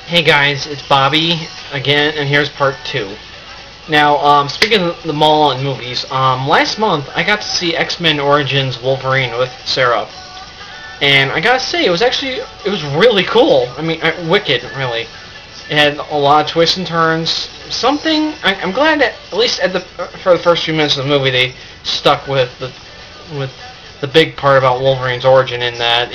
Hey guys, it's Bobby again, and here's part 2. Now, speaking of the mall and movies, last month I got to see X-Men Origins Wolverine with Sarah, and I gotta say, it was really cool. I mean, wicked, really. It had a lot of twists and turns. I'm glad that at least for the first few minutes of the movie they stuck with the big part about Wolverine's origin, in that,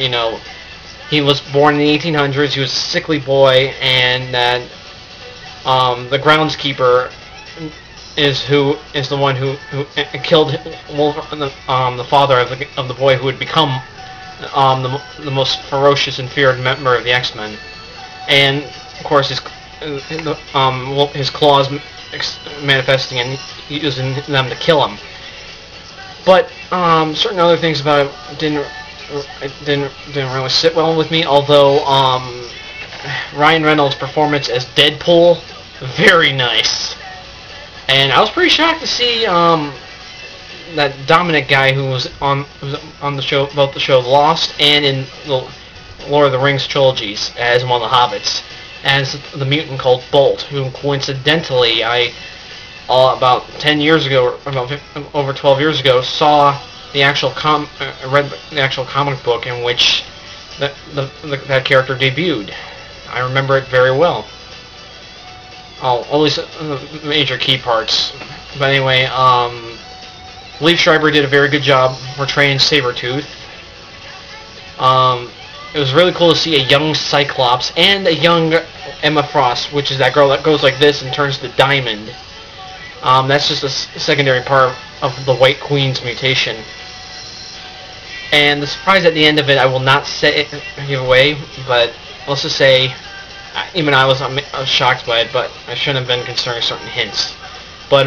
he was born in the 1800s. He was a sickly boy, and that the groundskeeper is the one who killed the father of the boy who would become the most ferocious and feared member of the X-Men, and of course his claws manifesting and using them to kill him. But certain other things about it didn't really sit well with me. Although Ryan Reynolds' performance as Deadpool, very nice, and I was pretty shocked to see that Dominic guy who was on the show, both the show Lost and in the Lord of the Rings trilogies, as one of the hobbits, as the mutant called Bolt, who coincidentally about 10 years ago, over 12 years ago, saw the actual read the actual comic book in which that character debuted. I remember it very well. Oh, at least the major key parts. But anyway, Liev Schreiber did a very good job portraying Sabretooth. It was really cool to see a young Cyclops and a young Emma Frost, which is that girl that goes like this and turns to Diamond. That's just a secondary part of the White Queen's mutation. And the surprise at the end of it, I will not give away, but let's just say, even I was shocked by it, but I shouldn't have been considering certain hints. But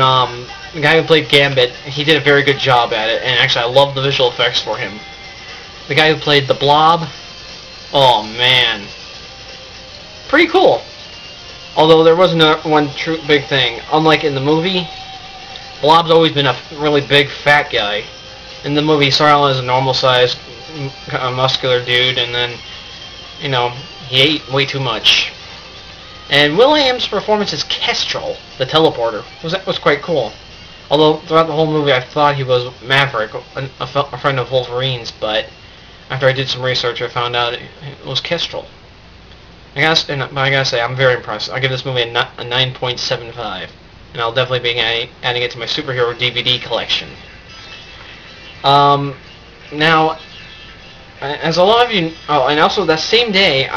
the guy who played Gambit, he did a very good job at it, and actually I love the visual effects for him. The guy who played the Blob, oh man, pretty cool. Although there wasn't one true big thing. Unlike in the movie, Blob's always been a really big fat guy. In the movie, he started out as a normal-sized, muscular dude, and then, he ate way too much. And Will.I.Am's performance as Kestrel, the teleporter, was quite cool. Although throughout the whole movie, I thought he was Maverick, a friend of Wolverine's, but after I did some research, I found out it was Kestrel. I gotta say, I'm very impressed. I'll give this movie a 9.75, and I'll definitely be adding it to my superhero DVD collection. Now, as a lot of you, and also that same day,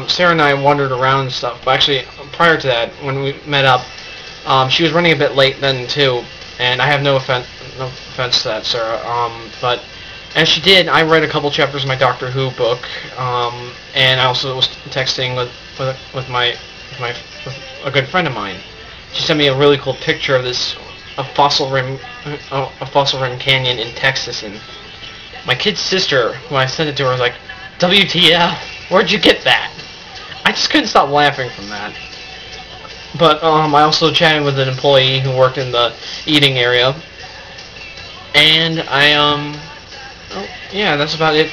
Sarah and I wandered around and stuff. But actually, prior to that, when we met up, she was running a bit late then too, and I have no offense to that, Sarah. But as she did, I read a couple chapters of my Doctor Who book, and I also was texting with a good friend of mine. She sent me a really cool picture of a fossil rim canyon in Texas, and my kid's sister, when I sent it to her, was like, "WTF? Where'd you get that?" I just couldn't stop laughing from that. But I also chatted with an employee who worked in the eating area, and yeah, that's about it.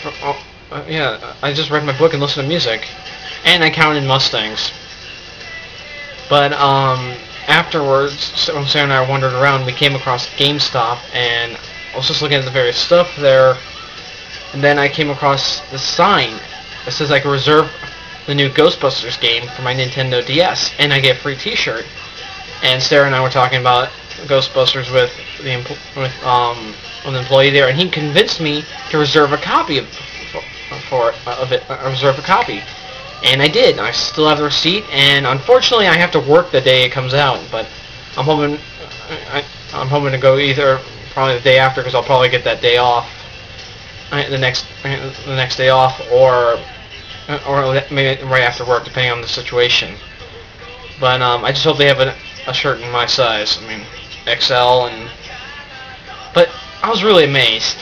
Yeah, I just read my book and listened to music, and I counted Mustangs. But afterwards, when Sarah and I wandered around, we came across GameStop, and I was just looking at the various stuff there, and then I came across the sign that says I can reserve the new Ghostbusters game for my Nintendo DS, and I get a free T-shirt. And Sarah and I were talking about Ghostbusters with an employee there, and he convinced me to reserve a copy of it. Reserve a copy. And I did. I still have the receipt, and unfortunately, I have to work the day it comes out. But I'm hoping to go either probably the day after, because I'll probably get that day off, the next day off, or maybe right after work, depending on the situation. But I just hope they have a shirt in my size. I mean, XL, but I was really amazed.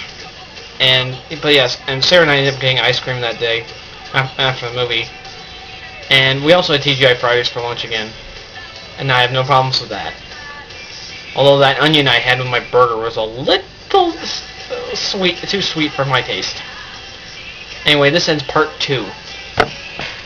But yes, and Sarah and I ended up getting ice cream that day after the movie. And we also had TGI Fridays for lunch again, and I have no problems with that. Although that onion I had with my burger was a little too sweet for my taste. Anyway, this ends part 2.